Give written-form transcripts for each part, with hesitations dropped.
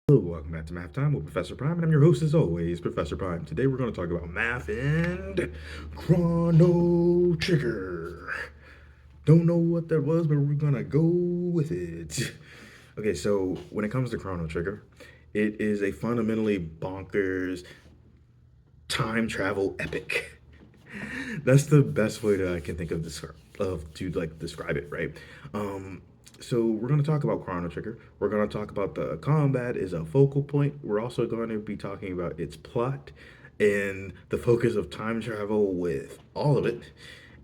Hello, welcome back to Math Time with Professor Prime, and I'm your host as always, Professor Prime. Today we're going to talk about math and Chrono Trigger. Don't know what that was, but we're going to go with it. Okay, so when it comes to Chrono Trigger, it is a fundamentally bonkers time travel epic. That's the best way that I can think of describe it, right? So we're going to talk about Chrono Trigger. We're going to talk about the combat is a focal point. We're also going to be talking about its plot and the focus of time travel with all of it,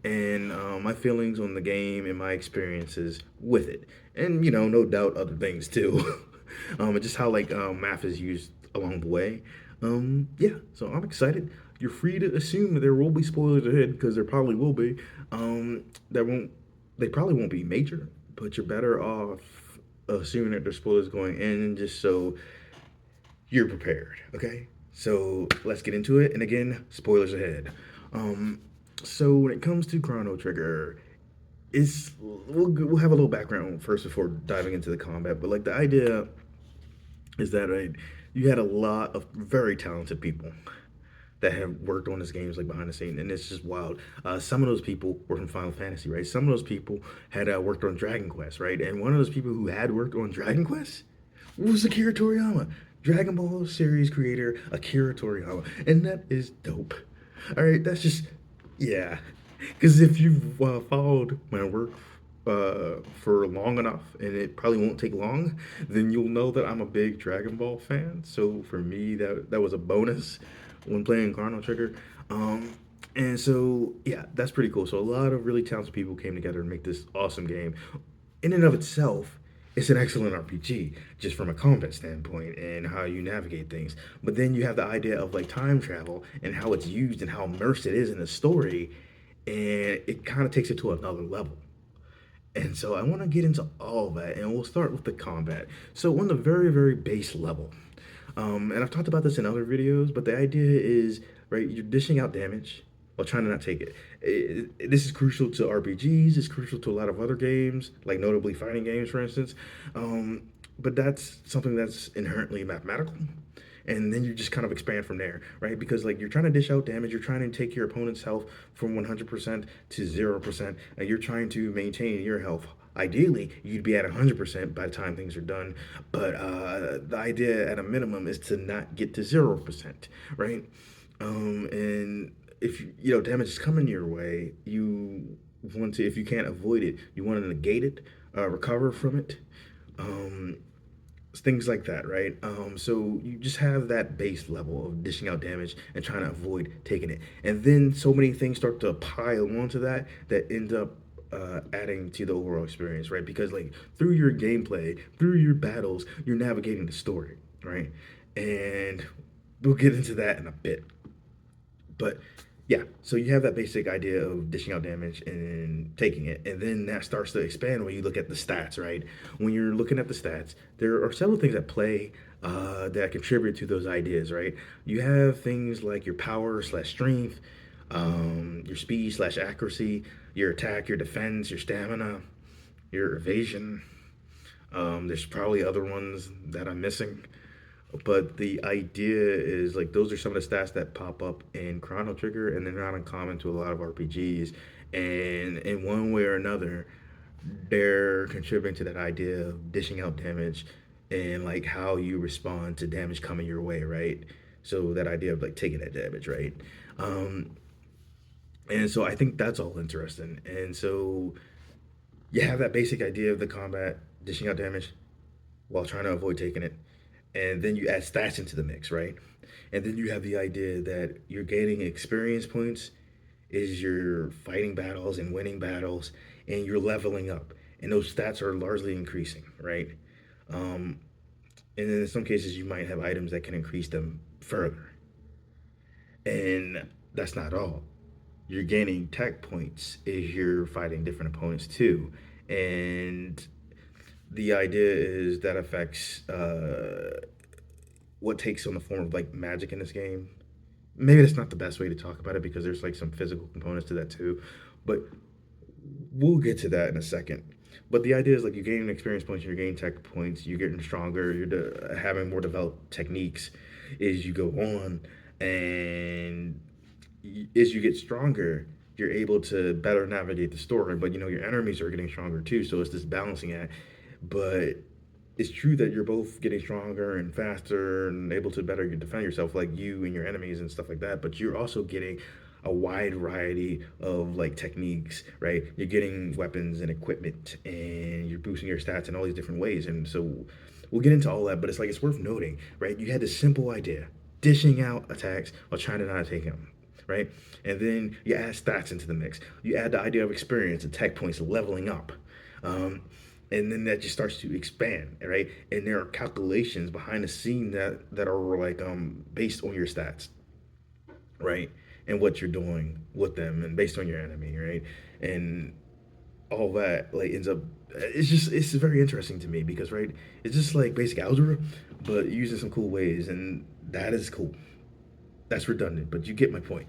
and my feelings on the game and my experiences with it, and no doubt other things too, and just how math is used along the way. Yeah, so I'm excited. You're free to assume that there will be spoilers ahead because there probably will be. There won't. They probably won't be major, but you're better off assuming that there's spoilers going in, just so you're prepared. Okay. So let's get into it. And again, spoilers ahead. Um, so when it comes to Chrono Trigger, we'll have a little background first before diving into the combat. But like the idea is that you had a lot of very talented people that have worked on this games like behind the scene, and it's just wild. Some of those people were from Final Fantasy, right? Some of those people had worked on Dragon Quest, right? And one of those people who had worked on Dragon Quest was Akira Toriyama, Dragon Ball series creator Akira Toriyama, and that is dope. All right, that's just yeah, because if you've followed my work for long enough, and it probably won't take long, then you'll know that I'm a big Dragon Ball fan. So for me, that was a bonus when playing Chrono Trigger. And so yeah, that's pretty cool. So a lot of really talented people came together and make this awesome game. In and of itself, it's an excellent RPG, just from a combat standpoint and how you navigate things. But then you have the idea of like time travel and how it's used and how immersed it is in the story, and it kind of takes it to another level. And so I want to get into all of that, and we'll start with the combat. So on the very, very base level, and I've talked about this in other videos, but the idea is, right, you're dishing out damage while trying to not take it. This is crucial to RPGs. It's crucial to a lot of other games, like notably fighting games, for instance. But that's something that's inherently mathematical. And then you just kind of expand from there, right? Because like you're trying to dish out damage, you're trying to take your opponent's health from 100% to 0%, and you're trying to maintain your health. Ideally, you'd be at 100% by the time things are done, but the idea at a minimum is to not get to 0%, right? And if damage is coming your way, you want to, if you can't avoid it, you want to negate it, recover from it. Um, Things like that, right? So you just have that base level of dishing out damage and trying to avoid taking it, and then so many things start to pile onto that end up adding to the overall experience, right? Because like through your gameplay, through your battles, you're navigating the story, right? And we'll get into that in a bit. But yeah, so you have that basic idea of dishing out damage and taking it, and then that starts to expand when you look at the stats, right? When you're looking at the stats, there are several things at play that contribute to those ideas, right? You have things like your power slash strength, your speed slash accuracy, your attack, your defense, your stamina, your evasion. There's probably other ones that I'm missing. But the idea is like those are some of the stats that pop up in Chrono Trigger, and they're not uncommon to a lot of RPGs. And in one way or another, they're contributing to that idea of dishing out damage and like how you respond to damage coming your way, right? So that idea of like taking that damage, right? Um, and so I think that's all interesting. And so you have that basic idea of the combat, dishing out damage while trying to avoid taking it, and then you add stats into the mix, right? And then you have the idea that you're gaining experience points is you're fighting battles and winning battles, and you're leveling up, and those stats are largely increasing, right? Um, and then in some cases, you might have items that can increase them further, and that's not all. You're gaining tech points as you're fighting different opponents too, and the idea is that affects what takes on the form of like magic in this game. Maybe that's not the best way to talk about it because there's like some physical components to that too, but we'll get to that in a second. But the idea is like you're gaining experience points, you're gaining tech points, you're getting stronger, having more developed techniques as you go on, and as you get stronger, you're able to better navigate the story. But your enemies are getting stronger too, so it's this balancing act. But it's true that you're both getting stronger and faster and able to better defend yourself, like you and your enemies and stuff like that. But you're also getting a wide variety of like techniques, right? You're getting weapons and equipment, and you're boosting your stats in all these different ways. And so we'll get into all that, but it's worth noting, right? You had this simple idea, dishing out attacks while trying to not take them, right? And then you add stats into the mix. You add the idea of experience, attack points, leveling up. Um, and then that just starts to expand, right? And there are calculations behind the scene that are like based on your stats, right? And what you're doing with them, and based on your enemy, right? And all that like ends up. It's very interesting to me because right, it's just like basic algebra, but using some cool ways, and that is cool. That's redundant, but you get my point.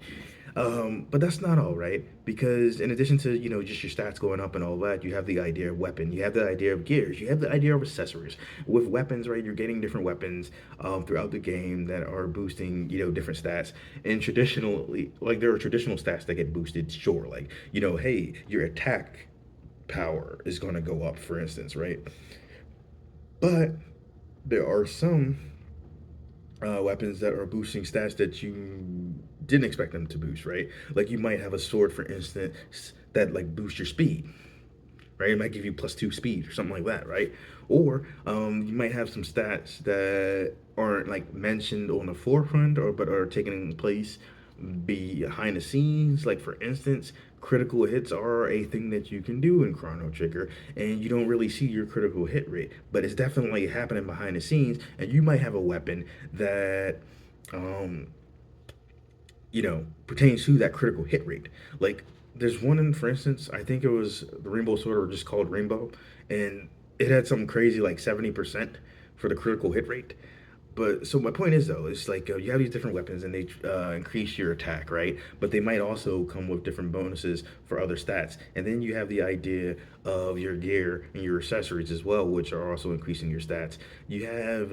But that's not all, right? Because in addition to just your stats going up and all that, you have the idea of weapon, you have the idea of gears, you have the idea of accessories. With weapons, right, you're getting different weapons throughout the game that are boosting different stats. And traditionally, like there are traditional stats that get boosted, sure, like hey, your attack power is going to go up, for instance, right? But there are some weapons that are boosting stats that you didn't expect them to boost, right? Like you might have a sword, for instance, that like boosts your speed, right? It might give you +2 speed or something like that, right? Or you might have some stats that aren't like mentioned on the forefront, or but are taking place behind the scenes. Like for instance, critical hits are a thing that you can do in Chrono Trigger, and you don't really see your critical hit rate, but it's definitely happening behind the scenes. And you might have a weapon that um, pertains to that critical hit rate. Like there's one in, for instance, I think it was the Rainbow Sword, or just called Rainbow, and it had something crazy like 70% for the critical hit rate. But so my point is though, it's like you have these different weapons and they increase your attack, right? But they might also come with different bonuses for other stats. And then you have the idea of your gear and your accessories as well, which are also increasing your stats. You have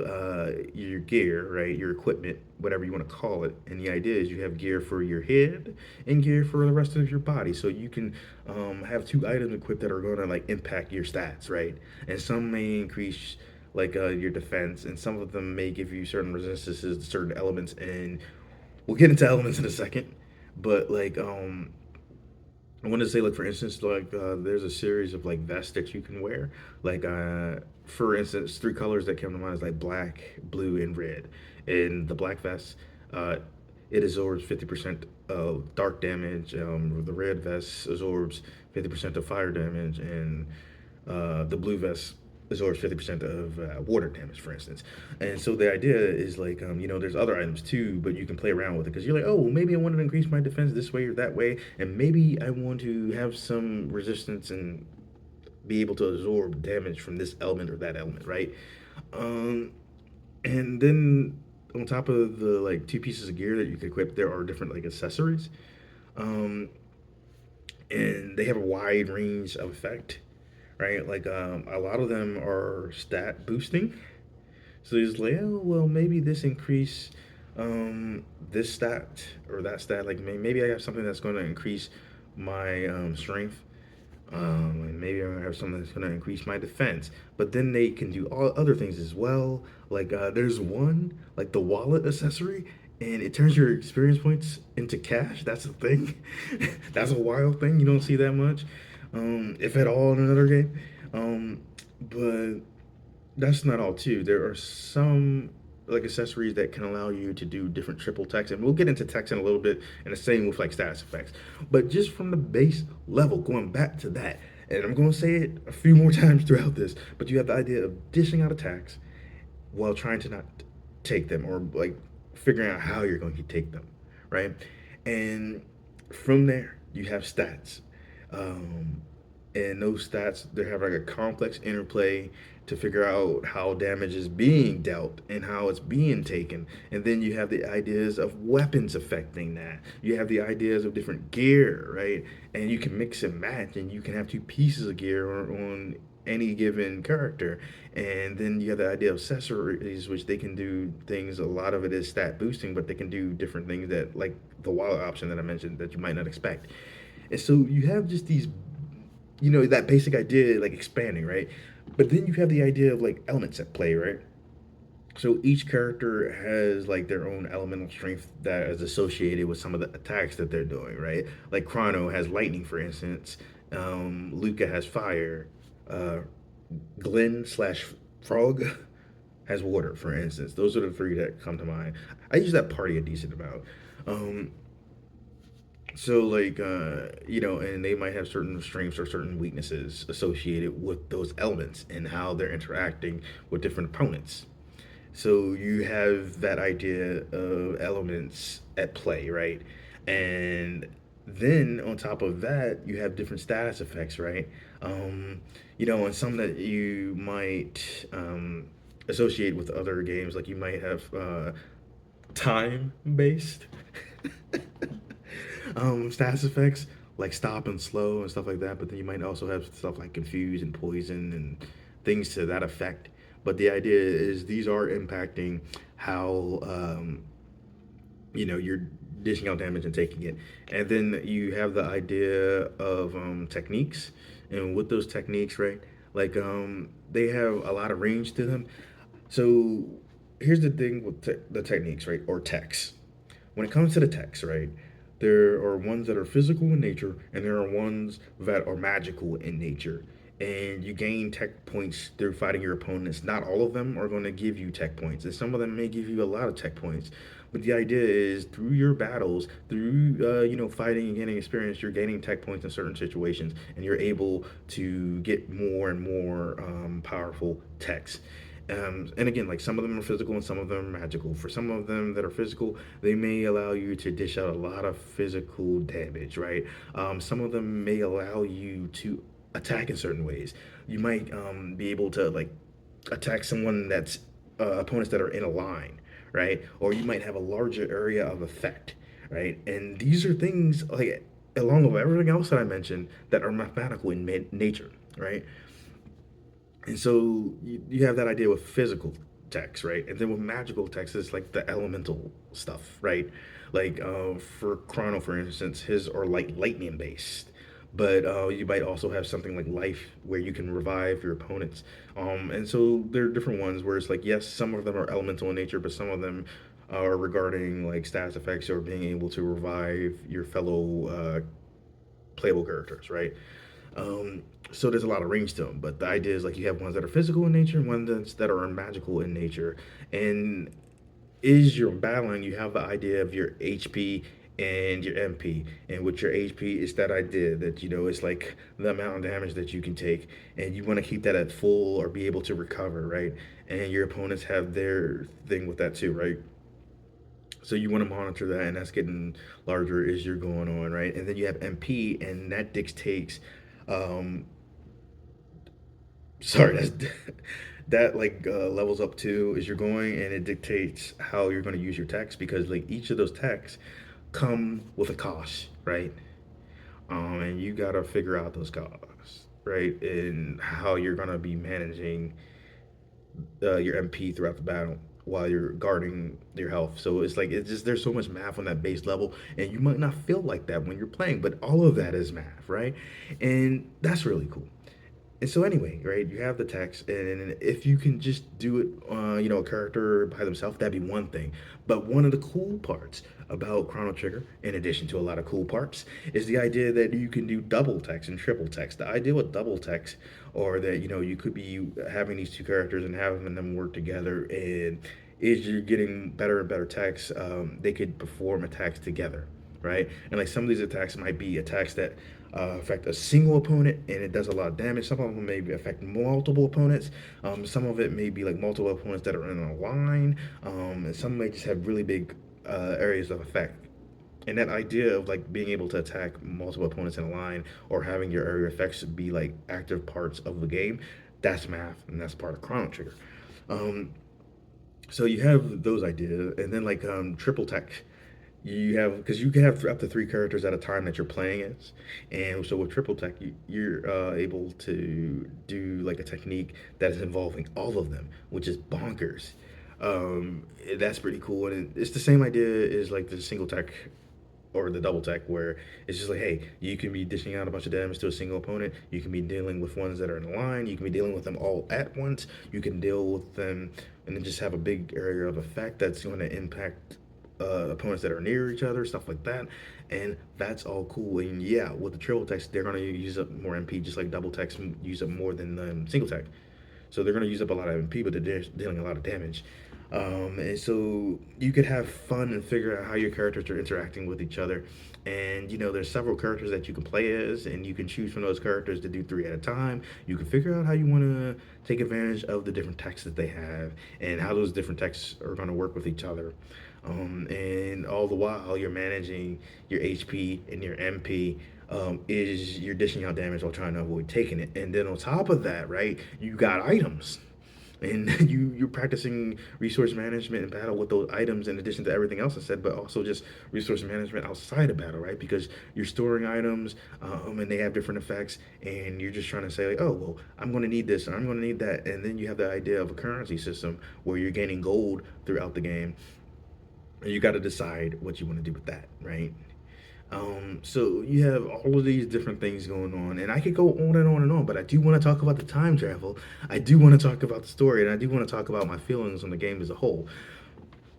your gear, right? Your equipment, whatever you want to call it. And the idea is you have gear for your head and gear for the rest of your body. So you can have two items equipped that are going to like impact your stats, right? And some may increase like your defense, and some of them may give you certain resistances to certain elements, and we'll get into elements in a second. But like I want to say, like for instance, like there's a series of like vests that you can wear. Like for instance, three colors that come to mind is like black, blue, and red. And the black vest, uh, it absorbs 50% of dark damage. The red vest absorbs 50% of fire damage, and the blue vest absorbs 50% of water damage, for instance. And so the idea is like, there's other items too, but you can play around with it because you're like, oh, well, maybe I want to increase my defense this way or that way, and maybe I want to have some resistance and be able to absorb damage from this element or that element, right? Um, and then on top of the like two pieces of gear that you can equip, there are different like accessories, um, and they have a wide range of effect, right? Like a lot of them are stat boosting. So he's like, oh well, maybe this increase this stat or that stat. Like maybe I have something that's going to increase my strength. And maybe I'm gonna have something that's gonna increase my defense. But then they can do all other things as well. Like there's one like the wallet accessory, and it turns your experience points into cash. That's a thing. That's a wild thing. You don't see that much, if at all, in another game. But that's not all too. There are some like accessories that can allow you to do different triple text, and we'll get into text in a little bit, and the same with like status effects. But just from the base level, going back to that, and I'm going to say it a few more times throughout this, but you have the idea of dishing out attacks while trying to not take them, or like figuring out how you're going to take them, right? And from there, you have stats. Um, and those stats, they have like a complex interplay to figure out how damage is being dealt and how it's being taken. And then you have the ideas of weapons affecting that. You have the ideas of different gear, right? And you can mix and match, and you can have two pieces of gear on any given character. And then you have the idea of accessories, which they can do things. A lot of it is stat boosting, but they can do different things that, like the wild option that I mentioned, that you might not expect. And so you have just these, that basic idea like expanding, right? But then you have the idea of like elements at play, right? So each character has like their own elemental strength that is associated with some of the attacks that they're doing, right? Like Chrono has lightning, for instance. Luca has fire. Uh, Glenn slash Frog has water, for instance. Those are the three that come to mind. I use that party a decent amount. Um, so like and they might have certain strengths or certain weaknesses associated with those elements and how they're interacting with different opponents. So you have that idea of elements at play, right? And then on top of that, you have different status effects, right? Um, and some that you might associate with other games, like you might have time based status effects like stop and slow and stuff like that. But then you might also have stuff like confuse and poison and things to that effect. But the idea is these are impacting how you're dishing out damage and taking it. And then you have the idea of techniques, and with those techniques, right? Like they have a lot of range to them. So here's the thing with the techniques, right? Or techs. When it comes to the techs, right? There are ones that are physical in nature, and there are ones that are magical in nature. And you gain tech points through fighting your opponents. Not all of them are going to give you tech points, and some of them may give you a lot of tech points. But the idea is through your battles, through fighting and gaining experience, you're gaining tech points in certain situations, and you're able to get more and more powerful techs. And again, like some of them are physical and some of them are magical. For some of them that are physical, they may allow you to dish out a lot of physical damage, right? Some of them may allow you to attack in certain ways. You might be able to like attack someone that's opponents that are in a line, right? Or you might have a larger area of effect, right? And these are things like along with everything else that I mentioned that are mathematical in nature, right? And so you have that idea with physical text, right? And then with magical text, it's like the elemental stuff, right? Like for Chrono, for instance, his are like lightning based. But you might also have something like life where you can revive your opponents. And so there are different ones where it's like, yes, some of them are elemental in nature, but some of them are regarding like status effects or being able to revive your fellow playable characters, right? Um, so there's a lot of range to them, but the idea is like you have ones that are physical in nature and ones that are magical in nature. And is you're battling, you have the idea of your HP and your MP. And with your HP, it's that idea that it's like the amount of damage that you can take, and you want to keep that at full or be able to recover, right? And your opponents have their thing with that too, right? So you want to monitor that, and that's getting larger as you're going on, right? And then you have MP, and that dictates um, sorry, that's that like levels up to as you're going, and it dictates how you're going to use your text because like each of those texts come with a cost, right? And you got to figure out those costs, right, and how you're going to be managing your MP throughout the battle while you're guarding your health. So it's like it's just there's so much math on that base level, and you might not feel like that when you're playing, but all of that is math, right? And that's really cool. And so anyway, right, you have the text, and if you can just do it, a character by themselves, that'd be one thing. But one of the cool parts about Chrono Trigger, in addition to a lot of cool parts, is the idea that you can do double text and triple text. The idea with double text, or that you could be having these two characters and having them work together, and as you're getting better and better text, they could perform attacks together, right? And like some of these attacks might be attacks that affect a single opponent and it does a lot of damage. Some of them maybe affect multiple opponents. Some of it may be like multiple opponents that are in a line, and some may just have really big areas of effect. And that idea of like being able to attack multiple opponents in a line or having your area effects be like active parts of the game, that's math and that's part of Chrono Trigger. Um, so you have those ideas, and then like triple tech. You have because you can have up to three characters at a time that you're playing as, and so with triple tech, you're able to do like a technique that is involving all of them, which is bonkers. That's pretty cool, and it's the same idea as like the single tech or the double tech, where it's just like, hey, you can be dishing out a bunch of damage to a single opponent. You can be dealing with ones that are in a line. You can be dealing with them all at once. You can deal with them and then just have a big area of effect that's going to impact opponents that are near each other, stuff like that. And that's all cool. And yeah, with the triple techs, they're going to use up more MP, just like double techs use up more than single tech. So they're going to use up a lot of MP, but they're dealing a lot of damage. And so you could have fun and figure out how your characters are interacting with each other. And there's several characters that you can play as, and you can choose from those characters to do three at a time. You can figure out how you want to take advantage of the different texts that they have and how those different texts are going to work with each other. And all the while, you're managing your HP and your MP. Is you're dishing out damage while trying to avoid taking it. And then on top of that, right, you got items, and you're practicing resource management in battle with those items in addition to everything else I said, but also just resource management outside of battle, right? Because you're storing items, and they have different effects, and you're just trying to say like, oh well, I'm going to need this and I'm going to need that, and then you have the idea of a currency system where you're gaining gold throughout the game, and you got to decide what you want to do with that, right? So you have all of these different things going on, and I could go on and on and on, but I do want to talk about the time travel. I do want to talk about the story, and I do want to talk about my feelings on the game as a whole.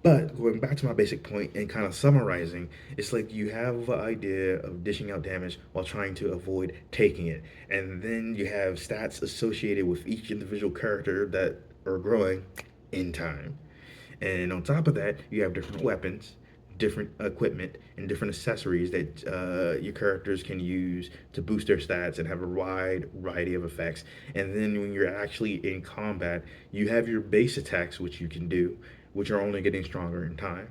But going back to my basic point and kind of summarizing, it's like you have the idea of dishing out damage while trying to avoid taking it. And then you have stats associated with each individual character that are growing in time. And on top of that, you have different weapons, different equipment, and different accessories that your characters can use to boost their stats and have a wide variety of effects. And then when you're actually in combat, you have your base attacks, which you can do, which are only getting stronger in time.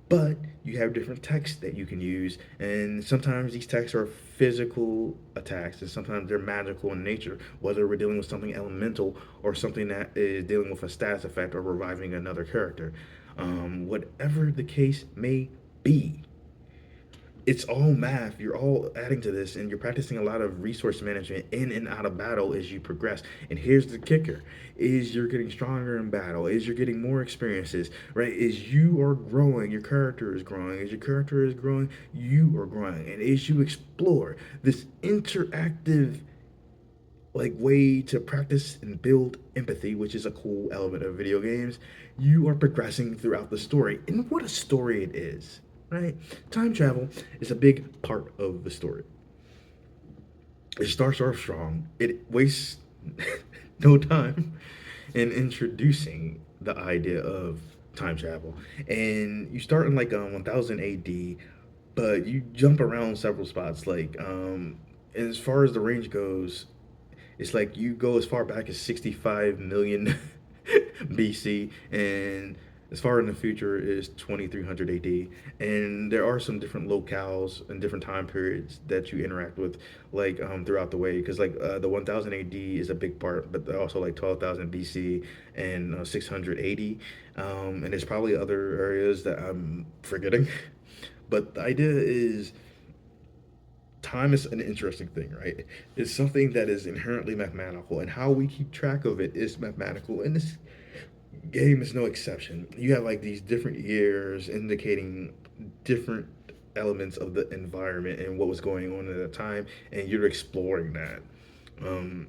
But you have different texts that you can use, and sometimes these texts are physical attacks, and sometimes they're magical in nature, whether we're dealing with something elemental or something that is dealing with a stats effect or reviving another character. Whatever the case may be, it's all math. You're all adding to this, and you're practicing a lot of resource management in and out of battle as you progress. And here's the kicker: is you're getting stronger in battle, is you're getting more experiences, right? Is you are growing, your character is growing. As your character is growing, you are growing. And as you explore this interactive like way to practice and build empathy, which is a cool element of video games, you are progressing throughout the story. And what a story it is, right? Time travel is a big part of the story. It starts off strong. It wastes no time in introducing the idea of time travel. And you start in like 1000 AD, but you jump around several spots. Like, as far as the range goes, it's like you go as far back as 65 million BC, and as far in the future is 2300 AD. And there are some different locales and different time periods that you interact with, like throughout the way. Because like the 1000 AD is a big part, but also like 12,000 BC and 680. And there's probably other areas that I'm forgetting. But the idea is time is an interesting thing, right? It's something that is inherently mathematical, and how we keep track of it is mathematical. And this game is no exception. You have like these different years indicating different elements of the environment and what was going on at the time, and you're exploring that. Um,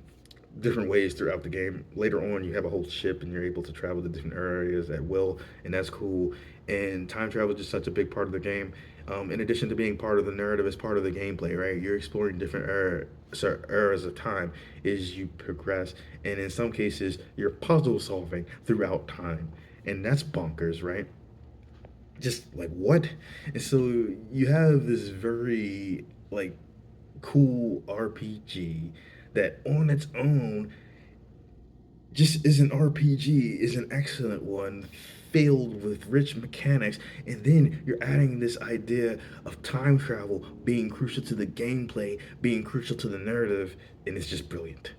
Different ways throughout the game. Later on, you have a whole ship and you're able to travel to different areas at will, and that's cool. And time travel is just such a big part of the game. In addition to being part of the narrative, it's part of the gameplay, right? You're exploring different eras of time as you progress, and in some cases, you're puzzle solving throughout time, and that's bonkers, right? Just like what? And so you have this very like cool RPG that on its own just is an RPG, is an excellent one, filled with rich mechanics, and then you're adding this idea of time travel being crucial to the gameplay, being crucial to the narrative, and it's just brilliant.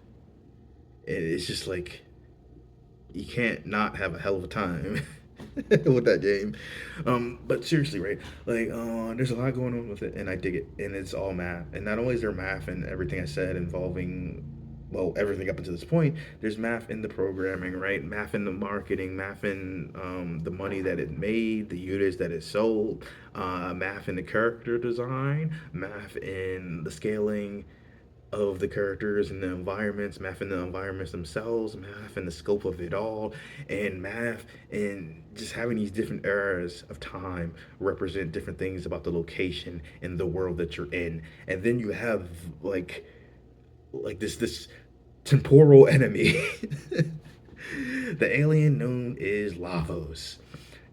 And it's just like you can't not have a hell of a time. with that game. But seriously, right? Like, there's a lot going on with it, and I dig it. And it's all math. And not only is there math and everything I said involving, well, everything up until this point, there's math in the programming, right? Math in the marketing, math in the money that it made, the units that it sold, math in the character design, math in the scaling of the characters and the environments, math in the environments themselves, math in the scope of it all, and math and just having these different eras of time represent different things about the location and the world that you're in. And then you have like this temporal enemy. The alien known as Lavos.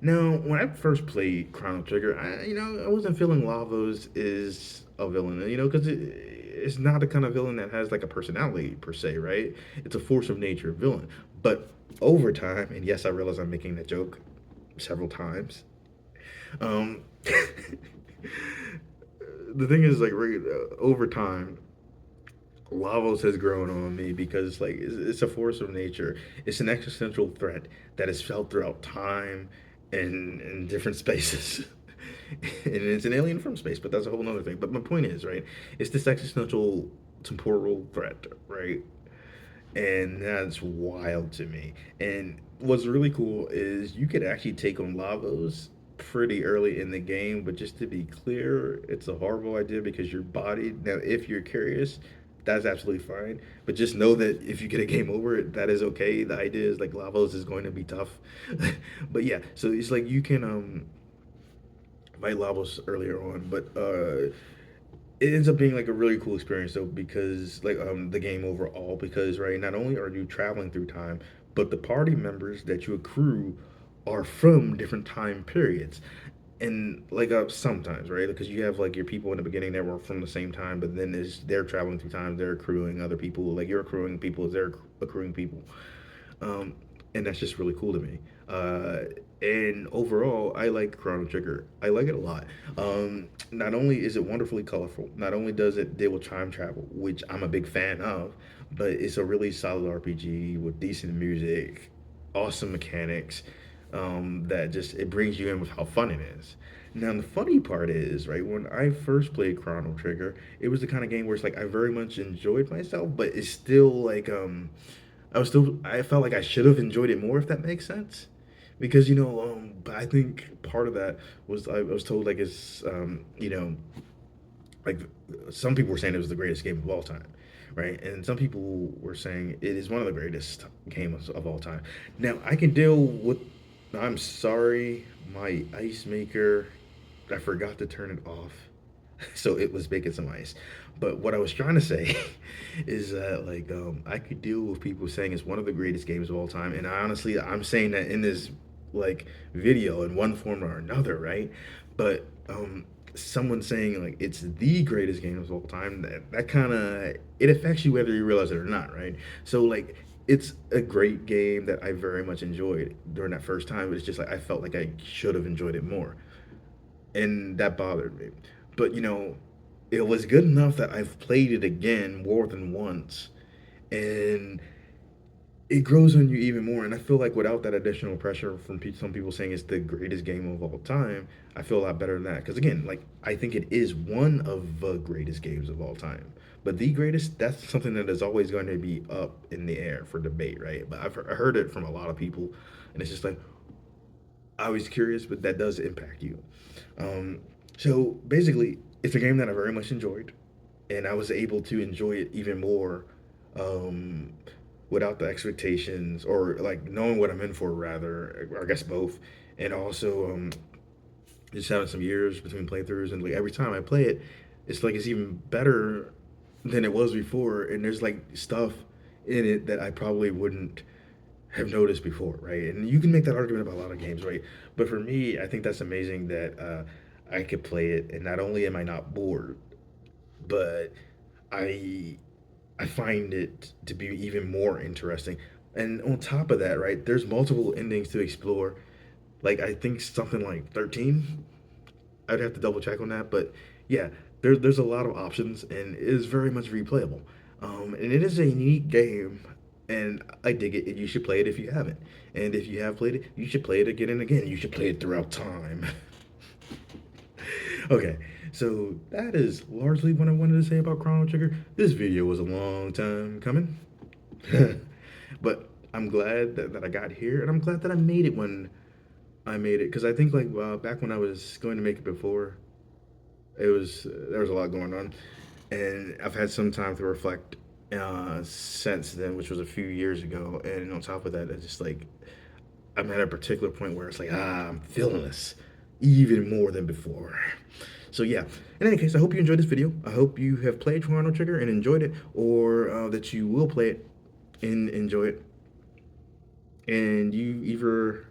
Now, when I first played Chrono Trigger, I wasn't feeling Lavos is a villain, because it's not the kind of villain that has like a personality per se, right? It's a force of nature villain. But over time, and yes, I realize I'm making that joke several times. Um, the thing is, like, over time, Lavos has grown on me because like it's a force of nature. It's an existential threat that is felt throughout time and in different spaces. And it's an alien from space, but that's a whole other thing. But my point is, right, it's this existential temporal threat, right? And that's wild to me. And what's really cool is you could actually take on Lavos pretty early in the game, but just to be clear, it's a horrible idea because your body, now if you're curious, that's absolutely fine. But just know that if you get a game over, that is okay. The idea is like Lavos is going to be tough. But yeah, so it's like you can fight Lavos earlier on, but it ends up being like a really cool experience though because like the game overall because right not only are you traveling through time but the party members that you accrue are from different time periods and like sometimes right because you have like your people in the beginning that were from the same time but then as they're traveling through time they're accruing other people like you're accruing people as they're accruing people um, and that's just really cool to me. And overall, I like Chrono Trigger. I like it a lot. Not only is it wonderfully colorful, not only does it deal with time travel, which I'm a big fan of, but it's a really solid RPG with decent music, awesome mechanics. That just it brings you in with how fun it is. Now the funny part is, right, when I first played Chrono Trigger, it was the kind of game where it's like I very much enjoyed myself, but it's still like I felt like I should have enjoyed it more if that makes sense. Because but I think part of that was I was told like it's like some people were saying it was the greatest game of all time, right? And some people were saying it is one of the greatest games of all time. Now I can deal with. I'm sorry, my ice maker. I forgot to turn it off, so it was making some ice. But what I was trying to say is that like I could deal with people saying it's one of the greatest games of all time, and honestly, I'm saying that in this like video in one form or another, right? But someone saying like it's the greatest game of all time, that kind of it affects you whether you realize it or not, right? So like it's a great game that I very much enjoyed during that first time. But it's just like I felt like I should have enjoyed it more and that bothered me. But it was good enough that I've played it again more than once, and it grows on you even more. And I feel like without that additional pressure from some people saying it's the greatest game of all time, I feel a lot better than that. Because again, like I think it is one of the greatest games of all time. But the greatest, that's something that is always going to be up in the air for debate, right? But I heard it from a lot of people, and it's just like, I was curious, but that does impact you. Um, so basically, it's a game that I very much enjoyed, and I was able to enjoy it even more um, without the expectations or like knowing what I'm in for, rather. I guess both, and also just having some years between playthroughs, and like every time I play it, it's like it's even better than it was before, and there's like stuff in it that I probably wouldn't have noticed before, right? And you can make that argument about a lot of games, right? But for me, I think that's amazing that I could play it, and not only am I not bored, but I I find it to be even more interesting. And on top of that, right, there's multiple endings to explore. Like I think something like 13. I'd have to double check on that, but yeah, there's a lot of options, and it is very much replayable. And it is a unique game And I dig it. You should play it if you haven't. And if you have played it, you should play it again and again. You should play it throughout time. Okay, so that is largely what I wanted to say about Chrono Trigger. This video was a long time coming. But I'm glad that I got here, and I'm glad that I made it when I made it. Because I think, like, back when I was going to make it before, there was a lot going on. And I've had some time to reflect since then, which was a few years ago. And on top of that, it's just like I'm at a particular point where it's like, I'm feeling this even more than before. So yeah, in any case, I hope you enjoyed this video. I hope you have played Chrono Trigger and enjoyed it, or that you will play it and enjoy it. And you either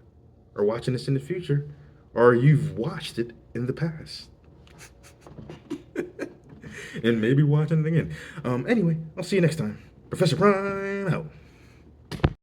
are watching this in the future, or you've watched it in the past. And maybe watching it again. Anyway, I'll see you next time. Professor Prime out.